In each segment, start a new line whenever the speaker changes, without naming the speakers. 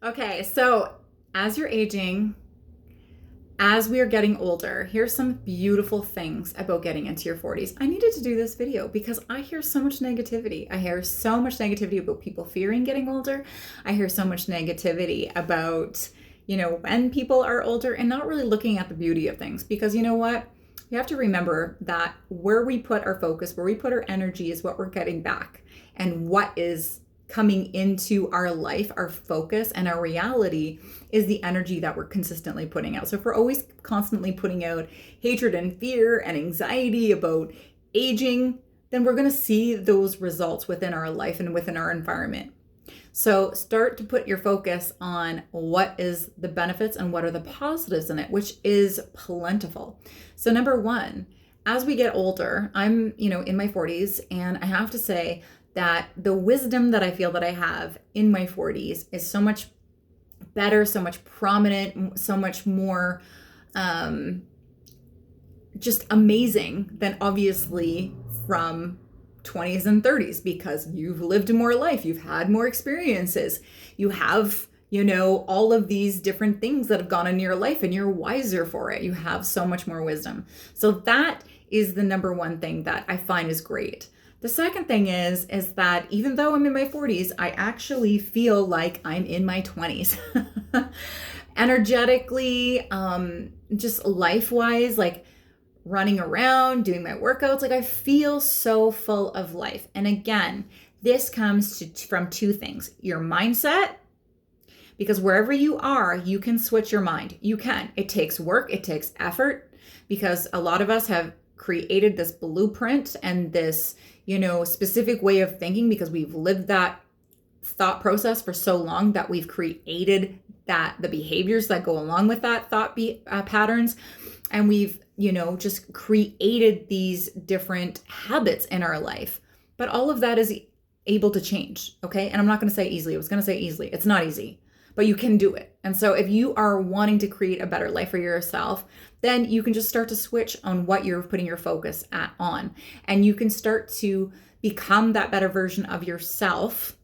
Okay, so as you're aging, as we are getting older, here's some beautiful things about getting into your 40s. I needed to do this video because I hear so much negativity. I hear so much negativity about people fearing getting older. I hear so much negativity about, when people are older and not really looking at the beauty of things. Because you know what? You have to remember that where we put our focus, where we put our energy is what we're getting back. And what is coming into our life, our focus, and our reality is the energy that we're consistently putting out. So if we're always constantly putting out hatred and fear and anxiety about aging, then we're going to see those results within our life and within our environment. So start to put your focus on what is the benefits and what are the positives in it, which is plentiful. So number one, as we get older, I'm, in my 40s, and I have to say that the wisdom that I feel that I have in my 40s is so much better, so much prominent, so much more just amazing than obviously from 20s and 30s, because you've lived more life, you've had more experiences, you have, all of these different things that have gone in your life and you're wiser for it. You have so much more wisdom. So that is the number one thing that I find is great. The second thing is that even though I'm in my 40s, I actually feel like I'm in my 20s. Energetically, just life-wise, like running around, doing my workouts, like I feel so full of life. And again, this comes from two things: your mindset, because wherever you are, you can switch your mind. You can. It takes work, it takes effort, because a lot of us have created this blueprint and this, specific way of thinking because we've lived that thought process for so long that we've created the behaviors that go along with that thought patterns. And we've, just created these different habits in our life. But all of that is able to change, okay? And I'm not going to say easily. I was going to say easily. It's not easy, but you can do it. And so if you are wanting to create a better life for yourself, then you can just start to switch on what you're putting your focus on. And you can start to become that better version of yourself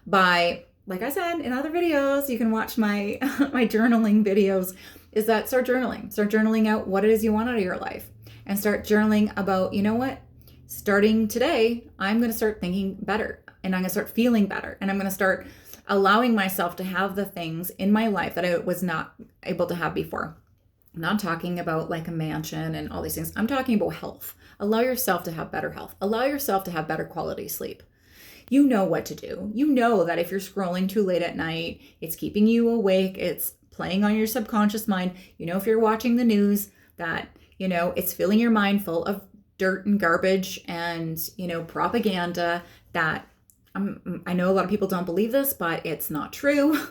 by, like I said in other videos, you can watch my my journaling videos, is that start journaling out what it is you want out of your life, and start journaling about, starting today, I'm going to start thinking better, and I'm going to start feeling better, and I'm going to start allowing myself to have the things in my life that I was not able to have before. I'm not talking about like a mansion and all these things. I'm talking about health. Allow yourself to have better health. Allow yourself to have better quality sleep. You know what to do. You know that if you're scrolling too late at night, it's keeping you awake. It's playing on your subconscious mind. If you're watching the news, that, it's filling your mind full of dirt and garbage and, propaganda that I know a lot of people don't believe this, but it's not true. A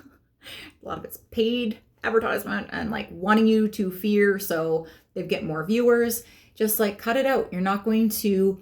lot of it's paid advertisement and like wanting you to fear so they get more viewers. Just like cut it out. You're not going to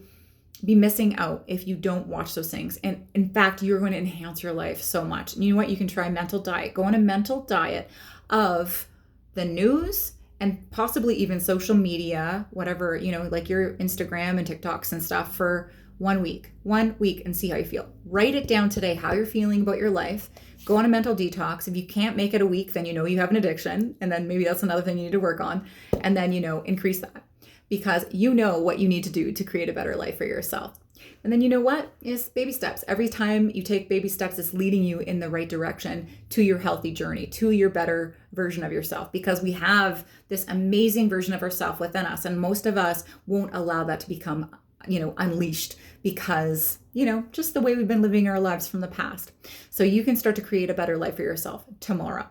be missing out if you don't watch those things. And in fact, you're going to enhance your life so much. And you know what? You can try mental diet. Go on a mental diet of the news and possibly even social media, whatever, like your Instagram and TikToks and stuff for 1 week, and see how you feel. Write it down today, how you're feeling about your life. Go on a mental detox. If you can't make it a week, then you have an addiction. And then maybe that's another thing you need to work on. And then, increase that, because you know what you need to do to create a better life for yourself. And then you know what? It's baby steps. Every time you take baby steps, it's leading you in the right direction to your healthy journey, to your better version of yourself, because we have this amazing version of ourselves within us. And most of us won't allow that to become, unleashed because, just the way we've been living our lives from the past. So you can start to create a better life for yourself tomorrow.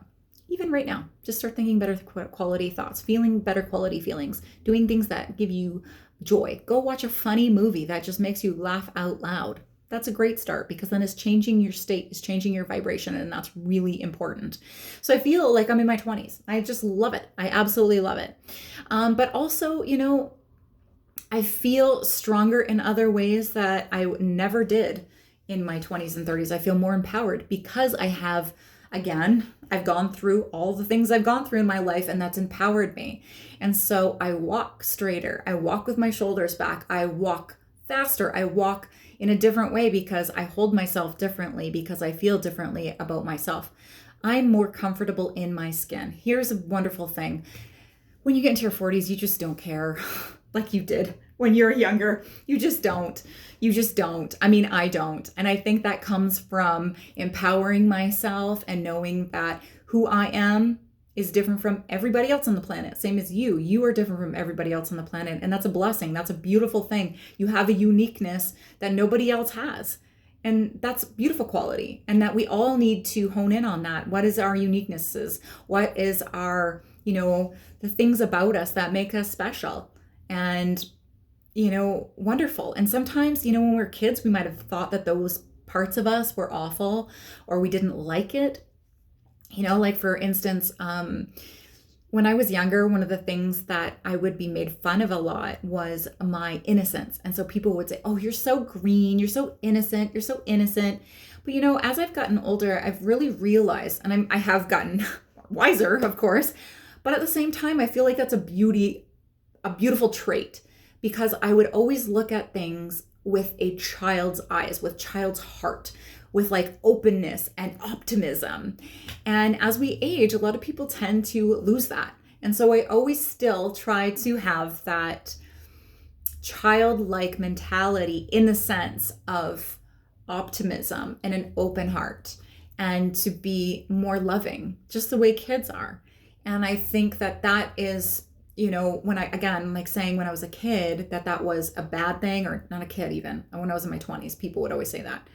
Even right now, just start thinking better quality thoughts, feeling better quality feelings, doing things that give you joy. Go watch a funny movie that just makes you laugh out loud. That's a great start, because then it's changing your state, it's changing your vibration, and that's really important. So I feel like I'm in my 20s. I just love it. I absolutely love it. But also, I feel stronger in other ways that I never did in my 20s and 30s. I feel more empowered because I have, again, I've gone through all the things I've gone through in my life, and that's empowered me. And so I walk straighter. I walk with my shoulders back. I walk faster. I walk in a different way because I hold myself differently, because I feel differently about myself. I'm more comfortable in my skin. Here's a wonderful thing. When you get into your 40s, you just don't care like you did when you're younger. You just don't. You just don't. I mean, I don't. And I think that comes from empowering myself and knowing that who I am is different from everybody else on the planet. Same as you. You are different from everybody else on the planet. And that's a blessing. That's a beautiful thing. You have a uniqueness that nobody else has. And that's beautiful quality. And that we all need to hone in on that. What is our uniquenesses? What is our, the things about us that make us special and, wonderful. And sometimes, when we're kids, we might have thought that those parts of us were awful or we didn't like it. Like for instance, when I was younger, one of the things that I would be made fun of a lot was my innocence. And so people would say, oh, you're so green, you're so innocent, you're so innocent. But as I've gotten older, I've really realized, and I have gotten wiser, of course, but at the same time, I feel like that's a beautiful trait, because I would always look at things with a child's eyes, with child's heart, with like openness and optimism. And as we age, a lot of people tend to lose that. And so I always still try to have that childlike mentality in the sense of optimism and an open heart, and to be more loving, just the way kids are. And I think that is, when when I was a kid, that was a bad thing, or not a kid even, when I was in my 20s, people would always say that.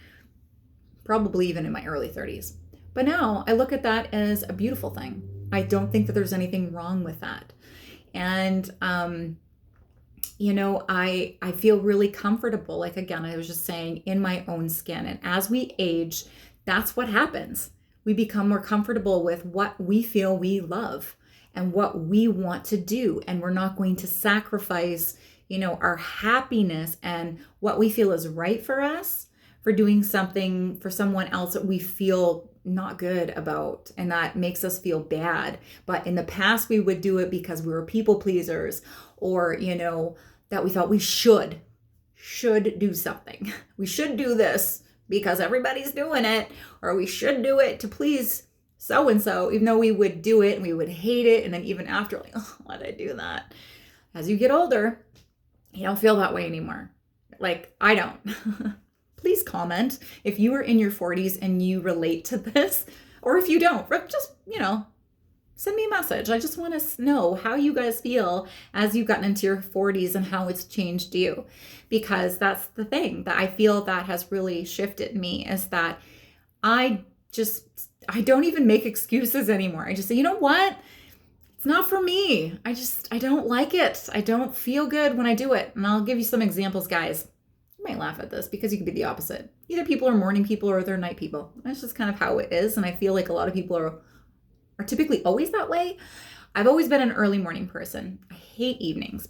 Probably even in my early 30s. But now I look at that as a beautiful thing. I don't think that there's anything wrong with that. And, I feel really comfortable, like, again, I was just saying, in my own skin. And as we age, that's what happens. We become more comfortable with what we feel we love and what we want to do. And we're not going to sacrifice, our happiness and what we feel is right for us for doing something for someone else that we feel not good about and that makes us feel bad. But in the past, we would do it because we were people pleasers, or, that we thought we should do something. We should do this because everybody's doing it, or we should do it to please so-and-so, even though we would do it and we would hate it. And then even after, like, oh, why did I do that? As you get older, you don't feel that way anymore. Like, I don't. Please comment if you are in your 40s and you relate to this, or if you don't, just, send me a message. I just want to know how you guys feel as you've gotten into your 40s and how it's changed you. Because that's the thing that I feel that has really shifted me, is that I don't even make excuses anymore. I just say, you know what? It's not for me. I don't like it. I don't feel good when I do it. And I'll give you some examples, guys. You might laugh at this because you could be the opposite. Either people are morning people or they're night people. That's just kind of how it is. And I feel like a lot of people are typically always that way. I've always been an early morning person. I hate evenings.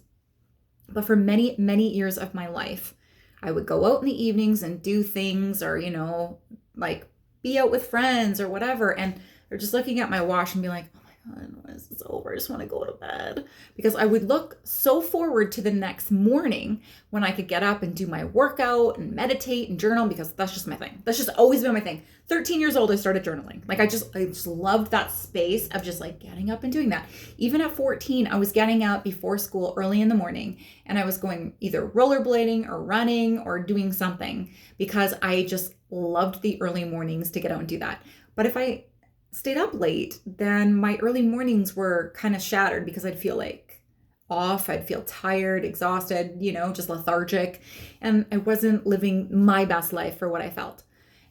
But for many, many years of my life, I would go out in the evenings and do things, or, like be out with friends or whatever. And they're just looking at my watch and be like, oh my God, when is this over? I just want to go to bed. Because I would look so forward to the next morning when I could get up and do my workout and meditate and journal, because that's just my thing. That's just always been my thing. 13 years old, I started journaling. Like I just loved that space of just like getting up and doing that. Even at 14, I was getting up before school early in the morning, and I was going either rollerblading or running or doing something, because I just loved the early mornings to get out and do that. But if I stayed up late, then my early mornings were kind of shattered, because I'd feel like off. I'd feel tired, exhausted, just lethargic. And I wasn't living my best life for what I felt.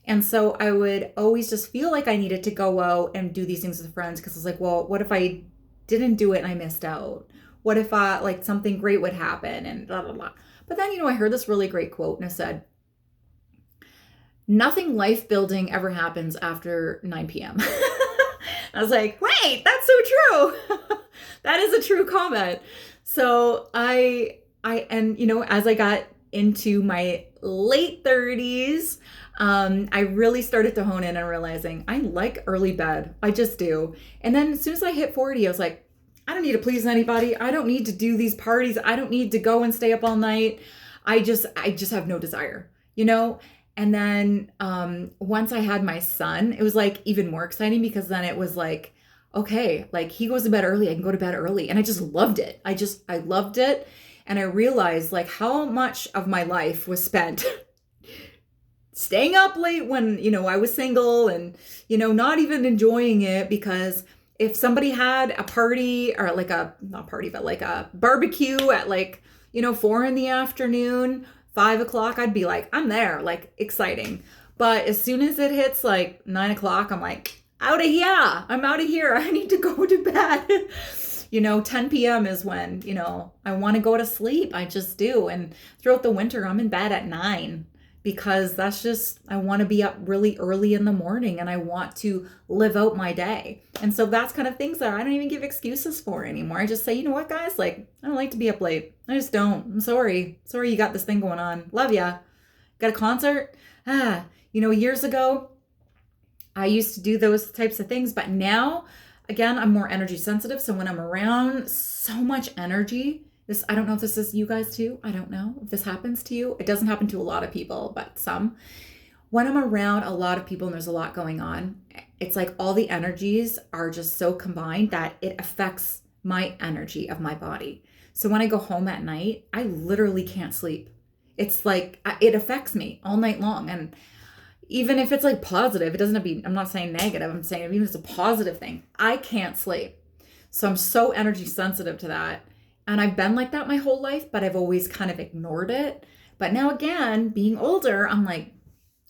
And so I would always just feel like I needed to go out and do these things with friends, because I was like, well, what if I didn't do it and I missed out? What if something great would happen and blah, blah, blah. But then, I heard this really great quote, and it said, nothing life building ever happens after 9 p.m. I was like, wait, that's so true. That is a true comment. So as I got into my late 30s, I really started to hone in on realizing I like early bed. I just do. And then as soon as I hit 40, I was like, I don't need to please anybody. I don't need to do these parties. I don't need to go and stay up all night. I just have no desire, And then once I had my son, it was like even more exciting because then it was like, okay, like he goes to bed early, I can go to bed early. And I just loved it. I loved it. And I realized like how much of my life was spent staying up late when, I was single and, not even enjoying it because if somebody had a party or like not party, but like a barbecue at like, 4 in the afternoon, 5 o'clock, I'd be like, I'm there, like exciting. But as soon as it hits like 9 o'clock, I'm like, out of here. I'm out of here. I need to go to bed. 10 p.m. is when, I want to go to sleep. I just do. And throughout the winter, I'm in bed at 9 because that's just, I want to be up really early in the morning and I want to live out my day. And so that's kind of things that I don't even give excuses for anymore. I just say, you know what, guys, like, I don't like to be up late. I just don't. I'm sorry. Sorry you got this thing going on. Love ya. Got a concert? Years ago, I used to do those types of things, but now, again, I'm more energy sensitive. So when I'm around so much energy, I don't know if this is you guys too. I don't know if this happens to you. It doesn't happen to a lot of people, but some. When I'm around a lot of people and there's a lot going on, it's like all the energies are just so combined that it affects my energy of my body. So when I go home at night, I literally can't sleep. It's like, it affects me all night long. And even if it's like positive, it doesn't have to be, I'm not saying negative, I'm saying even if it's a positive thing, I can't sleep. So I'm so energy sensitive to that. And I've been like that my whole life, but I've always kind of ignored it. But now again, being older, I'm like,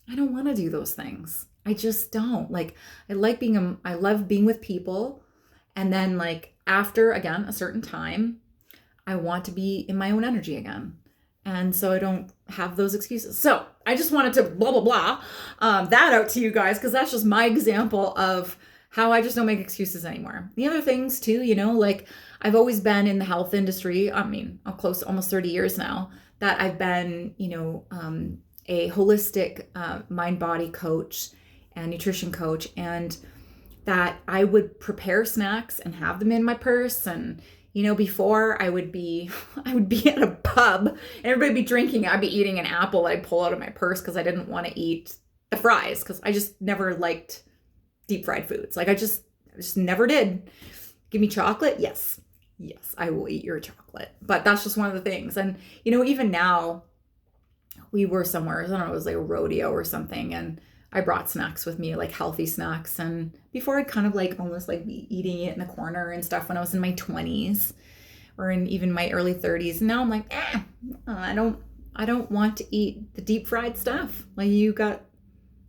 I don't want to do those things. I just don't. Like, I love being with people. And then like after, again, a certain time, I want to be in my own energy again. And so I don't have those excuses. So I just wanted to blah, blah, blah, that out to you guys, because that's just my example of how I just don't make excuses anymore. The other things too, like I've always been in the health industry. I mean, I'm close to almost 30 years now that I've been, a holistic mind-body coach and nutrition coach, and that I would prepare snacks and have them in my purse. And, before I would be at a pub and everybody would be drinking. I'd be eating an apple I'd pull out of my purse because I didn't want to eat the fries because I just never liked deep fried foods. Like I just never did. Give me chocolate. Yes, I will eat your chocolate. But that's just one of the things. And, even now we were somewhere, I don't know, it was like a rodeo or something. And I brought snacks with me, like healthy snacks. And before I'd kind of like almost like be eating it in the corner and stuff when I was in my 20s or in even my early 30s. And now I'm like, I don't want to eat the deep fried stuff. Like you got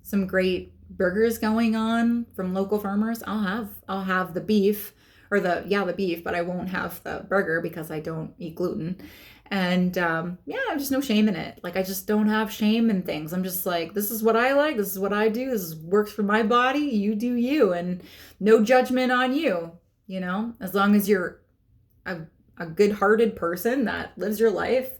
some great burgers going on from local farmers. I'll have the beef or the beef, but I won't have the burger because I don't eat gluten. And just no shame in it. Like I just don't have shame in things. I'm just like, this is what I like. This is what I do. Works for my body. You do you, and no judgment on you. As long as you're a good-hearted person that lives your life,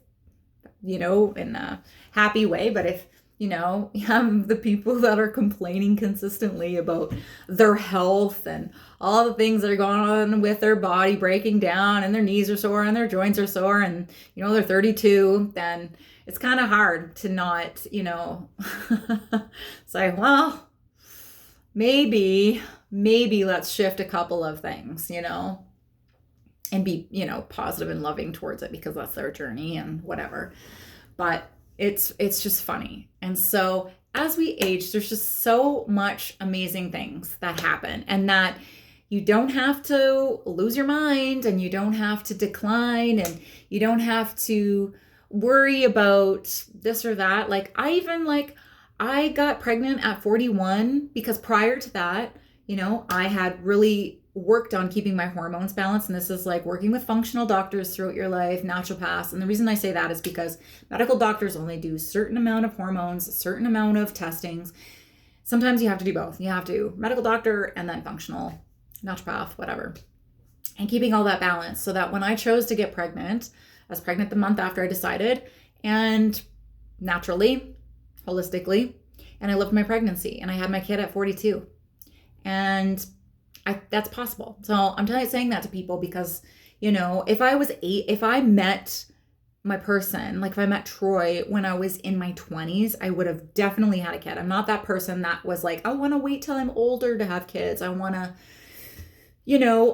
in a happy way. But if you have the people that are complaining consistently about their health and all the things that are going on with their body breaking down and their knees are sore and their joints are sore and, they're 32, then it's kind of hard to not, say, well, maybe let's shift a couple of things, and be, positive and loving towards it because that's their journey and whatever. But it's just funny. And so as we age, there's just so much amazing things that happen, and that you don't have to lose your mind, and you don't have to decline, and you don't have to worry about this or that. Like I got pregnant at 41 because prior to that, I had really worked on keeping my hormones balanced. And this is like working with functional doctors throughout your life, naturopaths. And the reason I say that is because medical doctors only do a certain amount of hormones, a certain amount of testings. Sometimes you have to do both. You have to medical doctor and then functional, naturopath, whatever. And keeping all that balance so that when I chose to get pregnant, I was pregnant the month after I decided, and naturally, holistically, and I lived my pregnancy, and I had my kid at 42. And that's possible. So I'm saying that to people because, if I met my person, like if I met Troy when I was in my 20s, I would have definitely had a kid. I'm not that person that was like, I want to wait till I'm older to have kids. I want to,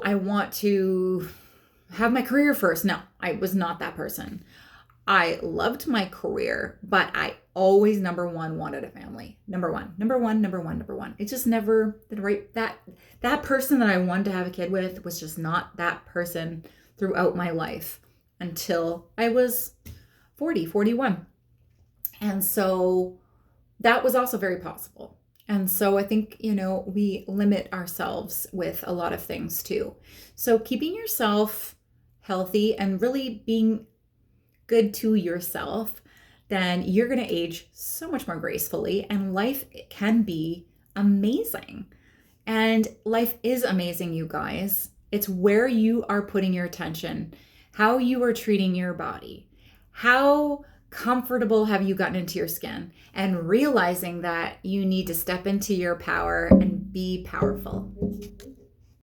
I want to have my career first. No, I was not that person. I loved my career, but I always, number one, wanted a family. Number one, number one, number one, number one. It's just never the right, that person that I wanted to have a kid with was just not that person throughout my life until I was 40, 41. And so that was also very possible. And so I think, we limit ourselves with a lot of things too. So keeping yourself healthy and really being good to yourself, then you're going to age so much more gracefully, and life can be amazing. And life is amazing, you guys. It's where you are putting your attention, how you are treating your body, how comfortable have you gotten into your skin, and realizing that you need to step into your power and be powerful.